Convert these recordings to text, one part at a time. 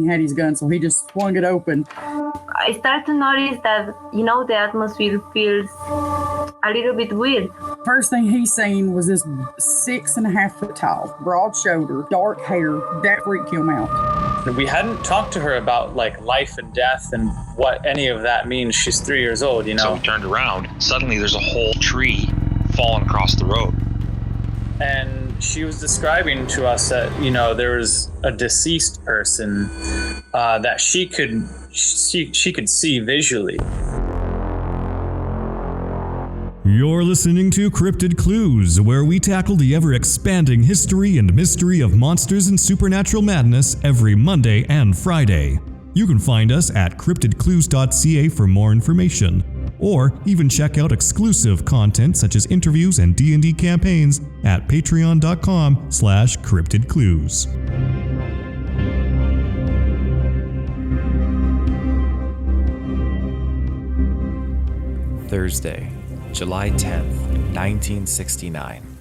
He had his gun, so he just swung it open. I started to notice that, the atmosphere feels a little bit weird. First thing he seen was this 6.5 foot tall, broad shoulder, dark hair. That freaked him out. We hadn't talked to her about like life and death and what any of that means. She's 3 years old, So we turned around. Suddenly there's a whole tree falling across the road. And she was describing to us that, there was a deceased person that she could see visually. You're listening to Cryptid Clues, where we tackle the ever-expanding history and mystery of monsters and supernatural madness every Monday and Friday. You can find us at CryptidClues.ca for more information, or even check out exclusive content such as interviews and D&D campaigns at patreon.com/CryptidClues. Thursday, July 10th, 1969.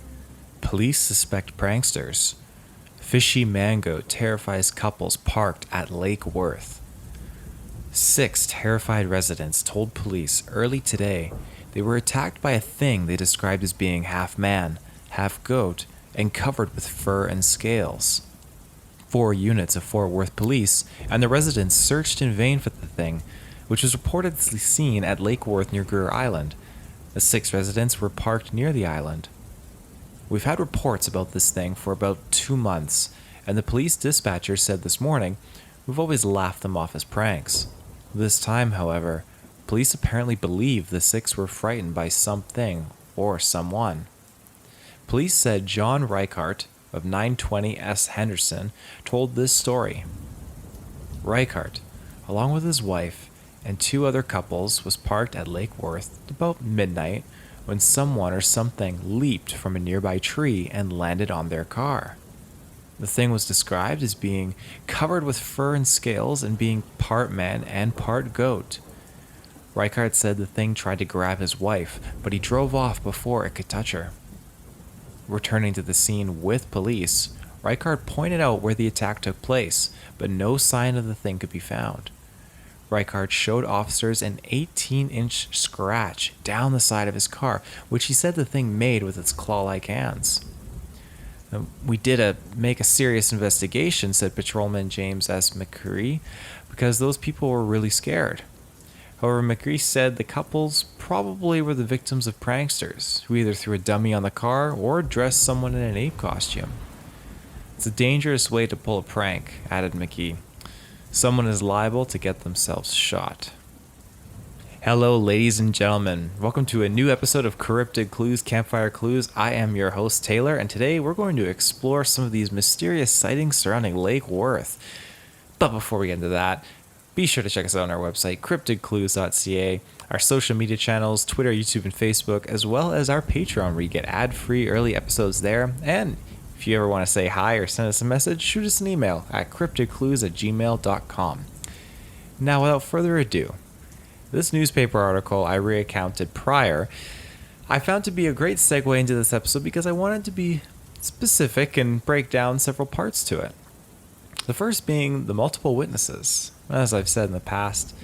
Police suspect pranksters. Fishy mango terrifies couples parked at Lake Worth. 6 terrified residents told police early today they were attacked by a thing they described as being half man, half goat, and covered with fur and scales. 4 units of Fort Worth police and the residents searched in vain for the thing, which was reportedly seen at Lake Worth near Greer Island. The 6 residents were parked near the island. We've had reports about this thing for about 2 months, and the police dispatcher said this morning, we've always laughed them off as pranks. This time, however, police apparently believe the 6 were frightened by something or someone. Police said John Reichart of 920 S. Henderson told this story. Reichart, along with his wife and 2 other couples, was parked at Lake Worth about midnight when someone or something leaped from a nearby tree and landed on their car. The thing was described as being covered with fur and scales and being part man and part goat. Reichart said the thing tried to grab his wife, but he drove off before it could touch her. Returning to the scene with police, Reichart pointed out where the attack took place, but no sign of the thing could be found. Reichart showed officers an 18-inch scratch down the side of his car, which he said the thing made with its claw-like hands. We did make a serious investigation, said Patrolman James S. McCree, because those people were really scared. However, McCree said the couples probably were the victims of pranksters, who either threw a dummy on the car or dressed someone in an ape costume. It's a dangerous way to pull a prank, added McKee. Someone is liable to get themselves shot. Hello, ladies and gentlemen. Welcome to a new episode of Cryptid Clues, Campfire Clues. I am your host, Taylor, and today we're going to explore some of these mysterious sightings surrounding Lake Worth. But before we get into that, be sure to check us out on our website, CryptidClues.ca, our social media channels, Twitter, YouTube, and Facebook, as well as our Patreon, where you get ad-free early episodes there. And if you ever want to say hi or send us a message, shoot us an email at cryptidclues@gmail.com. Now, without further ado, this newspaper article I recounted prior, I found to be a great segue into this episode because I wanted to be specific and break down several parts to it. The first being the multiple witnesses. As I've said in the past,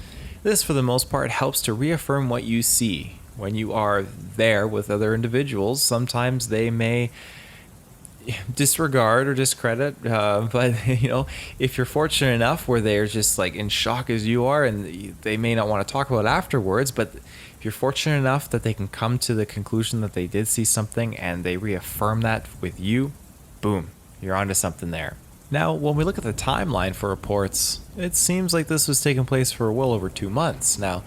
this for the most part helps to reaffirm what you see. When you are there with other individuals, sometimes they may disregard or discredit, but if you're fortunate enough where they're just like in shock as you are, and they may not want to talk about it afterwards, but if you're fortunate enough that they can come to the conclusion that they did see something and they reaffirm that with you, boom, you're onto something there. Now, when we look at the timeline for reports, it seems like this was taking place for well over 2 months. Now,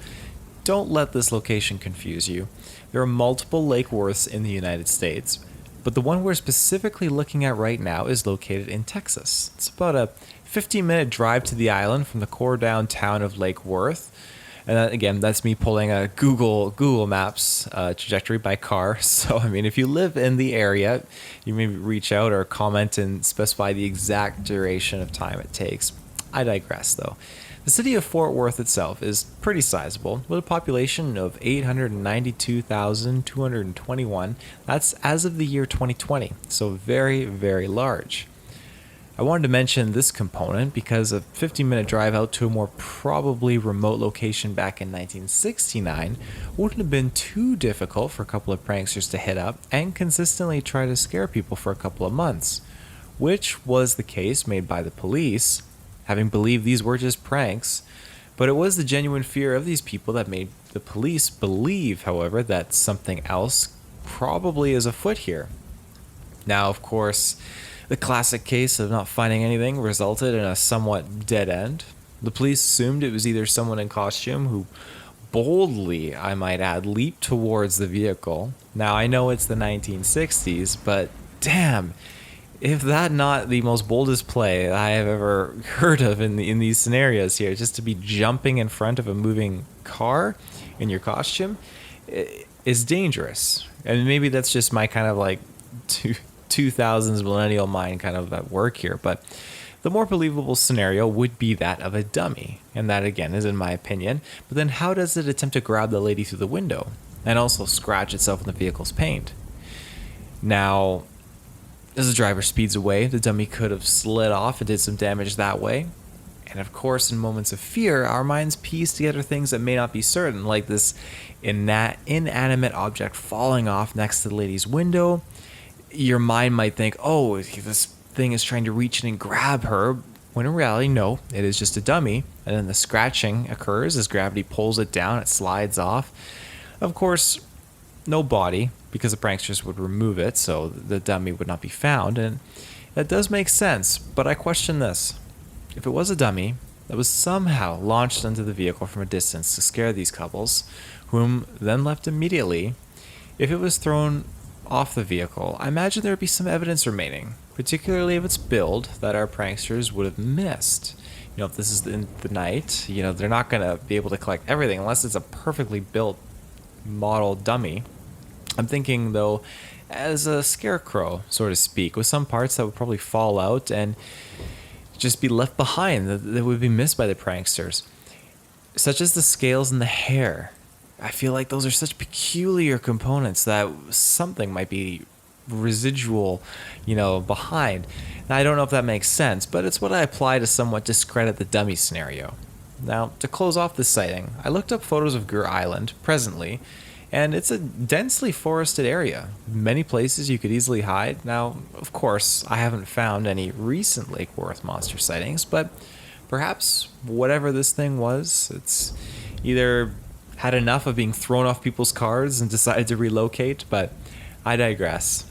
don't let this location confuse you. There are multiple Lake Worths in the United States, but the one we're specifically looking at right now is located in Texas. It's about a 15-minute drive to the island from the core downtown of Lake Worth. And that, again, that's me pulling a Google Maps trajectory by car. So, if you live in the area, you may reach out or comment and specify the exact duration of time it takes. I digress, though. The city of Fort Worth itself is pretty sizable, with a population of 892,221. That's as of the year 2020, so very, very large. I wanted to mention this component because a 15-minute drive out to a more probably remote location back in 1969 wouldn't have been too difficult for a couple of pranksters to hit up and consistently try to scare people for a couple of months, which was the case made by the police, having believed these were just pranks. But it was the genuine fear of these people that made the police believe, however, that something else probably is afoot here. Now, of course, the classic case of not finding anything resulted in a somewhat dead end. The police assumed it was either someone in costume who boldly, I might add, leaped towards the vehicle. Now, I know it's the 1960s, but damn, if that not the most boldest play I have ever heard of in these scenarios here, just to be jumping in front of a moving car in your costume, is dangerous. And maybe that's just my kind of like 2000s millennial mind kind of at work here, but the more believable scenario would be that of a dummy, and that again is in my opinion. But then how does it attempt to grab the lady through the window and also scratch itself in the vehicle's paint? Now, as the driver speeds away, the dummy could have slid off and did some damage that way. And of course, in moments of fear, our minds piece together things that may not be certain, like this inanimate object falling off next to the lady's window. Your mind might think, oh, this thing is trying to reach in and grab her, when in reality, no, it is just a dummy. And then the scratching occurs as gravity pulls it down, it slides off. Of course, no body, because the pranksters would remove it, so the dummy would not be found. And that does make sense, but I question this. If it was a dummy that was somehow launched into the vehicle from a distance to scare these couples, whom then left immediately, if it was thrown off the vehicle, I imagine there would be some evidence remaining, particularly of its build, that our pranksters would have missed. You know, if this is in the night, you know, they're not going to be able to collect everything unless it's a perfectly built model dummy. I'm thinking, though, as a scarecrow, so to speak, with some parts that would probably fall out and just be left behind, that would be missed by the pranksters, such as the scales and the hair. I feel like those are such peculiar components that something might be residual, behind. Now, I don't know if that makes sense, but it's what I apply to somewhat discredit the dummy scenario. Now, to close off this sighting, I looked up photos of Greer Island presently, and it's a densely forested area. Many places you could easily hide. Now, of course, I haven't found any recent Lake Worth monster sightings, but perhaps whatever this thing was, it's either had enough of being thrown off people's cars and decided to relocate, but I digress.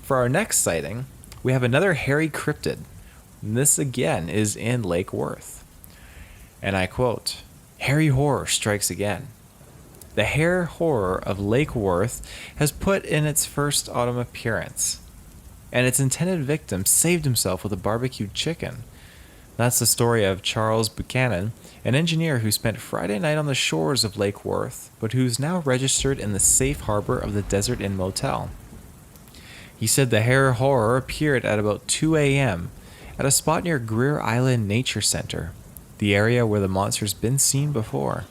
For our next sighting, we have another hairy cryptid. And this again is in Lake Worth. And I quote, "Hairy horror strikes again. The hair horror of Lake Worth has put in its first autumn appearance, and its intended victim saved himself with a barbecued chicken." That's the story of Charles Buchanan, an engineer who spent Friday night on the shores of Lake Worth, but who's now registered in the safe harbor of the Desert Inn Motel. He said the hair horror appeared at about 2 a.m. at a spot near Greer Island Nature Center, the area where the monster's been seen before.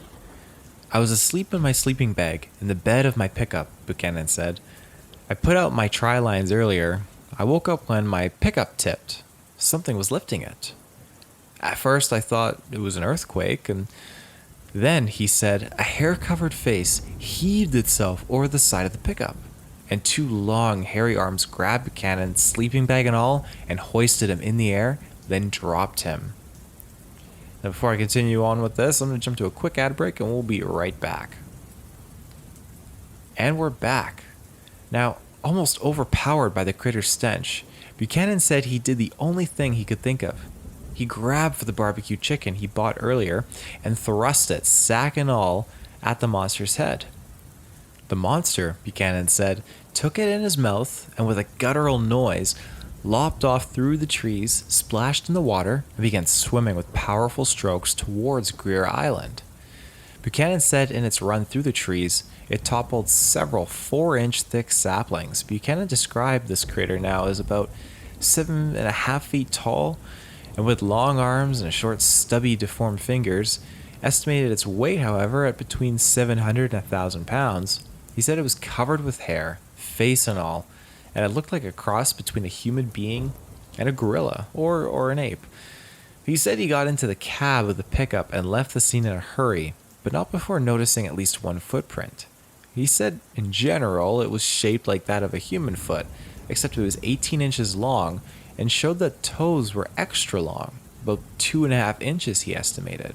"I was asleep in my sleeping bag in the bed of my pickup," Buchanan said. "I put out my tri-lines earlier. I woke up when my pickup tipped. Something was lifting it. At first I thought it was an earthquake, and then," he said, "a hair-covered face heaved itself over the side of the pickup, and two long, hairy arms grabbed Buchanan, sleeping bag and all, and hoisted him in the air, then dropped him." Now, before I continue on with this, I'm going to jump to a quick ad break, and we'll be right back. And we're back. Now, almost overpowered by the critter's stench, Buchanan said he did the only thing he could think of. He grabbed for the barbecue chicken he bought earlier and thrust it, sack and all, at the monster's head. The monster, Buchanan said, took it in his mouth and with a guttural noise, lopped off through the trees, splashed in the water, and began swimming with powerful strokes towards Greer Island. Buchanan said in its run through the trees, it toppled several 4-inch thick saplings. Buchanan described this critter now as about 7.5 feet tall, and with long arms and short, stubby, deformed fingers. Estimated its weight, however, at between 700 and 1,000 pounds. He said it was covered with hair, face and all, and it looked like a cross between a human being, and a gorilla, or an ape. He said he got into the cab of the pickup and left the scene in a hurry, but not before noticing at least one footprint. He said, in general, it was shaped like that of a human foot, except it was 18 inches long and showed that toes were extra long, about 2.5 inches, he estimated.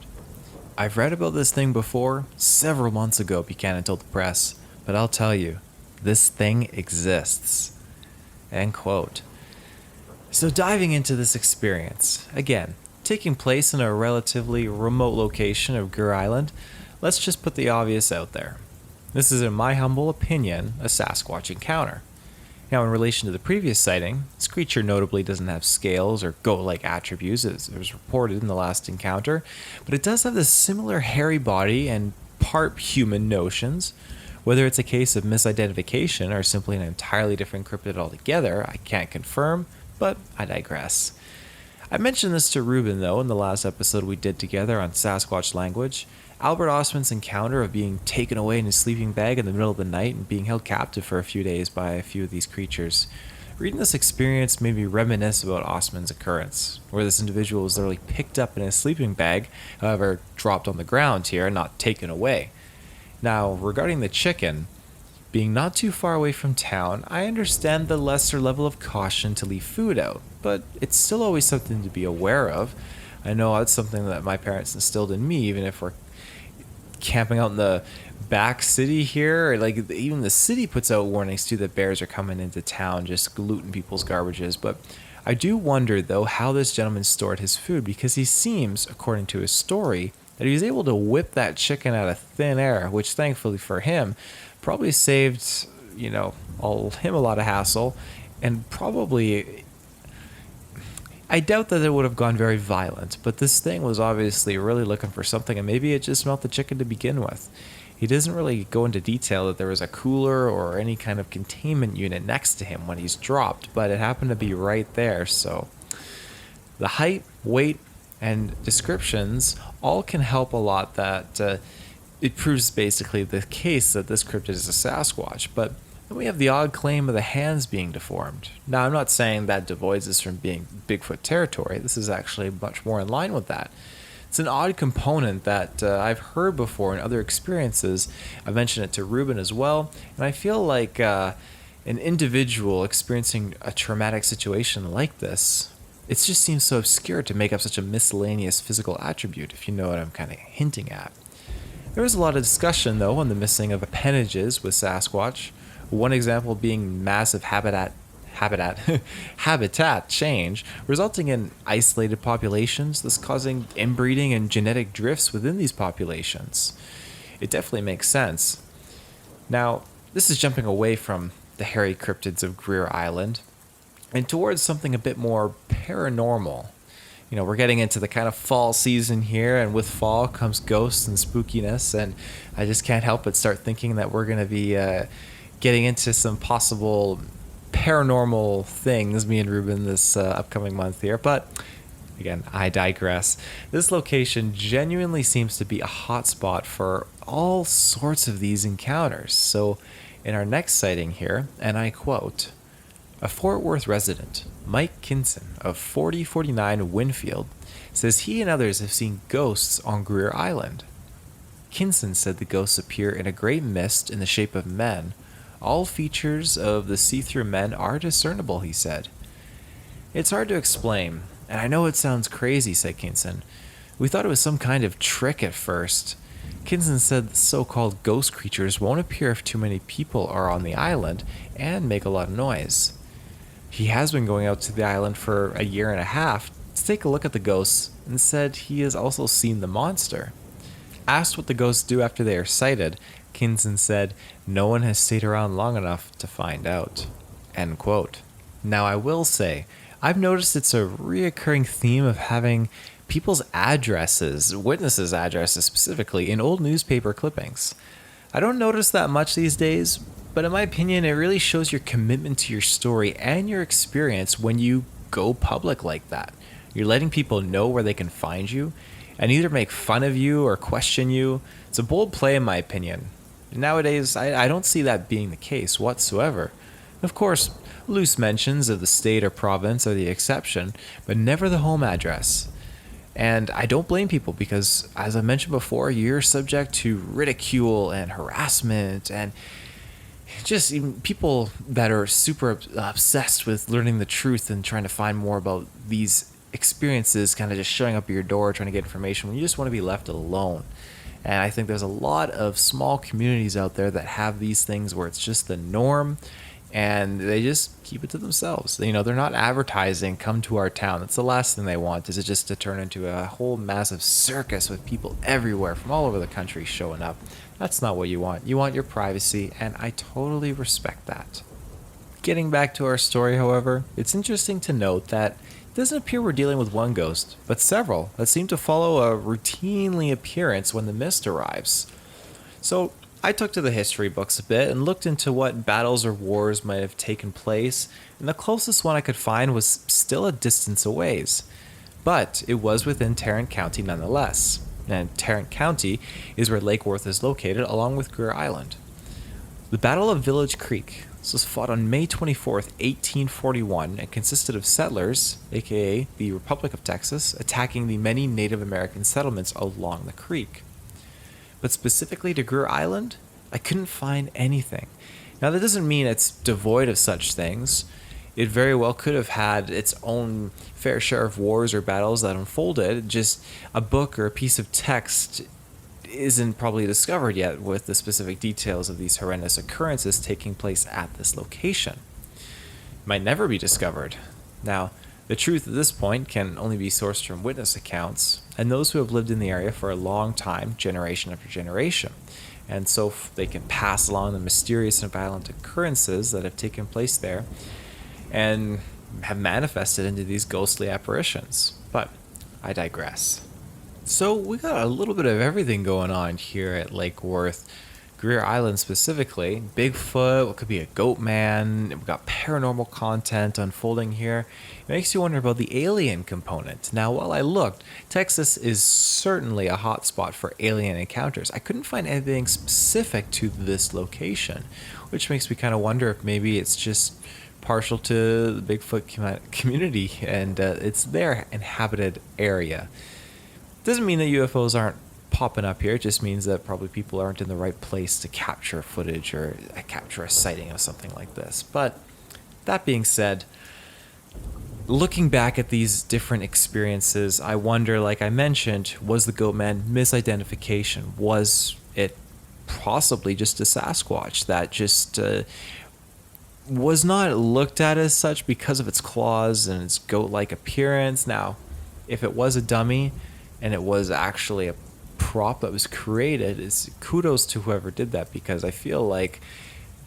I've read about this thing before, several months ago, Buchanan told the press, but I'll tell you, this thing exists. End quote. So diving into this experience, again, taking place in a relatively remote location of Greer Island, let's just put the obvious out there. This is, in my humble opinion, a Sasquatch encounter. Now, in relation to the previous sighting, this creature notably doesn't have scales or goat-like attributes as it was reported in the last encounter, but it does have this similar hairy body and part human notions. Whether it's a case of misidentification or simply an entirely different cryptid altogether, I can't confirm, but I digress. I mentioned this to Ruben, though, in the last episode we did together on Sasquatch language. Albert Ostman's encounter of being taken away in his sleeping bag in the middle of the night and being held captive for a few days by a few of these creatures. Reading this experience made me reminisce about Ostman's occurrence, where this individual was literally picked up in his sleeping bag, however, dropped on the ground here, not taken away. Now, regarding the chicken, being not too far away from town, I understand the lesser level of caution to leave food out, but it's still always something to be aware of. I know that's something that my parents instilled in me, even if we're camping out in the back city here. Like, even the city puts out warnings too that bears are coming into town, just looting people's garbages. But I do wonder, though, how this gentleman stored his food, because he seems, according to his story, that he was able to whip that chicken out of thin air, which thankfully for him probably saved, him a lot of hassle, and probably, I doubt that it would have gone very violent, but this thing was obviously really looking for something, and maybe it just smelled the chicken to begin with. He doesn't really go into detail that there was a cooler or any kind of containment unit next to him when he's dropped, but it happened to be right there, so the height, weight, and descriptions all can help a lot that it proves basically the case that this cryptid is a Sasquatch, but then we have the odd claim of the hands being deformed. Now, I'm not saying that devoids this from being Bigfoot territory. This is actually much more in line with that. It's an odd component that I've heard before in other experiences. I mentioned it to Ruben as well, and I feel like an individual experiencing a traumatic situation like this, it just seems so obscure to make up such a miscellaneous physical attribute, if you know what I'm kind of hinting at. There was a lot of discussion, though, on the missing of appendages with Sasquatch. One example being massive habitat change, resulting in isolated populations, thus causing inbreeding and genetic drifts within these populations. It definitely makes sense. Now, this is jumping away from the hairy cryptids of Greer Island and towards something a bit more paranormal. We're getting into the kind of fall season here, and with fall comes ghosts and spookiness, and I just can't help but start thinking that we're going to be getting into some possible paranormal things, me and Ruben, this upcoming month here. But again, I digress. This location genuinely seems to be a hotspot for all sorts of these encounters. So in our next sighting here, and I quote, "A Fort Worth resident, Mike Kinson of 4049 Winfield, says he and others have seen ghosts on Greer Island. Kinson said the ghosts appear in a great mist in the shape of men. All features of the see-through men are discernible," he said. "It's hard to explain, and I know it sounds crazy," said Kinson. "We thought it was some kind of trick at first." Kinson said the so-called ghost creatures won't appear if too many people are on the island and make a lot of noise. He has been going out to the island for a year and a half to take a look at the ghosts, and said he has also seen the monster. Asked what the ghosts do after they are sighted, Kinson said, "No one has stayed around long enough to find out." End quote. Now, I will say, I've noticed it's a reoccurring theme of having people's addresses, witnesses' addresses specifically, in old newspaper clippings. I don't notice that much these days, but in my opinion, it really shows your commitment to your story and your experience when you go public like that. You're letting people know where they can find you and either make fun of you or question you. It's a bold play in my opinion. Nowadays, I don't see that being the case whatsoever. Of course, loose mentions of the state or province are the exception, but never the home address. And I don't blame people because, as I mentioned before, you're subject to ridicule and harassment and just even people that are super obsessed with learning the truth and trying to find more about these experiences kind of just showing up at your door trying to get information when you just want to be left alone. And I think there's a lot of small communities out there that have these things where it's just the norm and they just keep it to themselves. You know, they're not advertising, come to our town. That's the last thing they want, is it just to turn into a whole massive circus with people everywhere from all over the country showing up. That's not what you want. You want your privacy, and I totally respect that. Getting back to our story, however, it's interesting to note that it doesn't appear we're dealing with one ghost, but several that seem to follow a routinely appearance when the mist arrives. So I took to the history books a bit and looked into what battles or wars might have taken place, and the closest one I could find was still a distance away, but it was within Tarrant County nonetheless. And Tarrant County is where Lake Worth is located, along with Greer Island. The Battle of Village Creek. This was fought on May 24th, 1841, and consisted of settlers, aka the Republic of Texas, attacking the many Native American settlements along the creek. But specifically to Greer Island, I couldn't find anything. Now that doesn't mean it's devoid of such things. It very well could have had its own fair share of wars or battles that unfolded. Just a book or a piece of text isn't probably discovered yet with the specific details of these horrendous occurrences taking place at this location. It might never be discovered. Now, the truth at this point can only be sourced from witness accounts and those who have lived in the area for a long time, generation after generation. And so they can pass along the mysterious and violent occurrences that have taken place there and have manifested into these ghostly apparitions. But I digress. So we got a little bit of everything going on here at Lake Worth, Greer Island specifically. Bigfoot, what could be a goat man. We've got paranormal content unfolding here. It makes you wonder about the alien component. Now, while I looked, Texas is certainly a hotspot for alien encounters. I couldn't find anything specific to this location, which makes me kind of wonder if maybe it's just partial to the Bigfoot community and it's their inhabited area. Doesn't mean that UFOs aren't popping up here. It just means that probably people aren't in the right place to capture footage or capture a sighting of something like this. But that being said, looking back at these different experiences, I wonder, like I mentioned, was the goat man misidentification? Was it possibly just a Sasquatch that just was not looked at as such because of its claws and its goat-like appearance? Now, if it was a dummy and it was actually a prop that was created, is kudos to whoever did that, because I feel like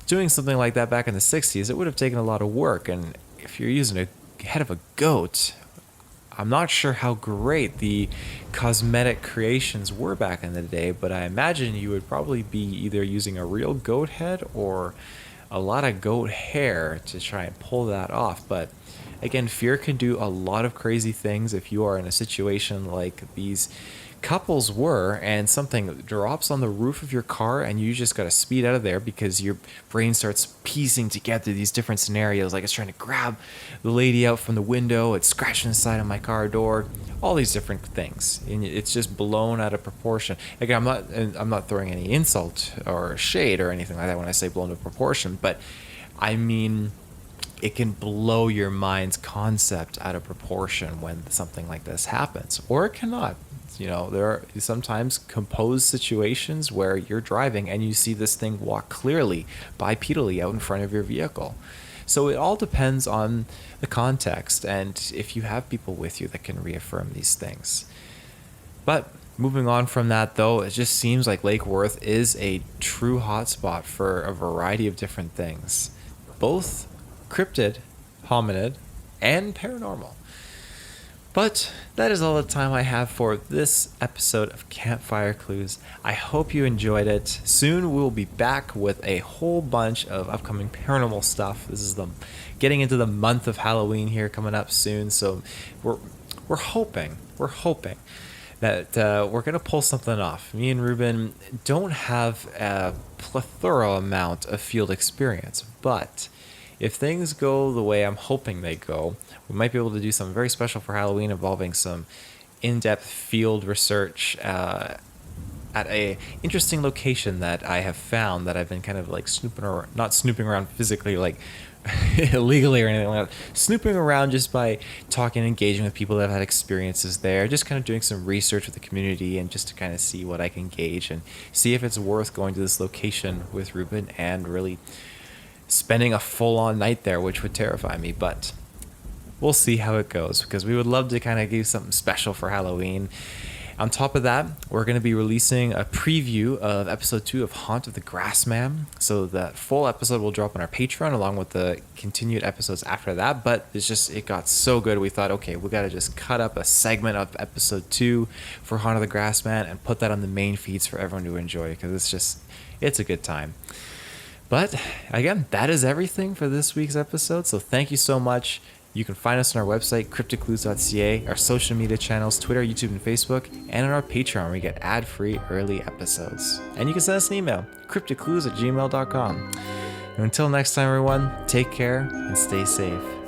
doing something like that back in the 60s, it would have taken a lot of work. And if you're using a head of a goat, I'm not sure how great the cosmetic creations were back in the day, but I imagine you would probably be either using a real goat head or a lot of goat hair to try and pull that off. But again, fear can do a lot of crazy things if you are in a situation like these couples were and something drops on the roof of your car and you just got to speed out of there because your brain starts piecing together these different scenarios, like it's trying to grab the lady out from the window, it's scratching the side of my car door, all these different things, and it's just blown out of proportion. Again, I'm not throwing any insult or shade or anything like that when I say blown out of proportion, but I mean it can blow your mind's concept out of proportion when something like this happens, or it cannot. You know, there are sometimes composed situations where you're driving and you see this thing walk clearly, bipedally out in front of your vehicle. So it all depends on the context and if you have people with you that can reaffirm these things. But moving on from that, though, it just seems like Lake Worth is a true hotspot for a variety of different things, both cryptid, hominid, and paranormal. But that is all the time I have for this episode of Campfire Clues. I hope you enjoyed it. Soon we'll be back with a whole bunch of upcoming paranormal stuff. This is getting into the month of Halloween here coming up soon. So we're hoping that we're going to pull something off. Me and Ruben don't have a plethora amount of field experience, but if things go the way I'm hoping they go, we might be able to do something very special for Halloween involving some in-depth field research at a interesting location that I have found that I've been kind of like not snooping around physically, like illegally or anything like that, snooping around just by talking and engaging with people that have had experiences there, just kind of doing some research with the community and just to kind of see what I can gauge and see if it's worth going to this location with Ruben and really spending a full-on night there, which would terrify me, but we'll see how it goes, because we would love to kind of give something special for Halloween. On top of that, we're going to be releasing a preview of episode 2 of Haunt of the Grassman. So the full episode will drop on our Patreon along with the continued episodes after that. But it got so good, we thought, okay, we got to just cut up a segment of episode 2 for Haunt of the Grassman and put that on the main feeds for everyone to enjoy, because it's a good time. But again, that is everything for this week's episode. So thank you so much. You can find us on our website, CryptidClues.ca, our social media channels, Twitter, YouTube, and Facebook, and on our Patreon, where we get ad-free early episodes. And you can send us an email, cryptidclues@gmail.com. And until next time, everyone, take care and stay safe.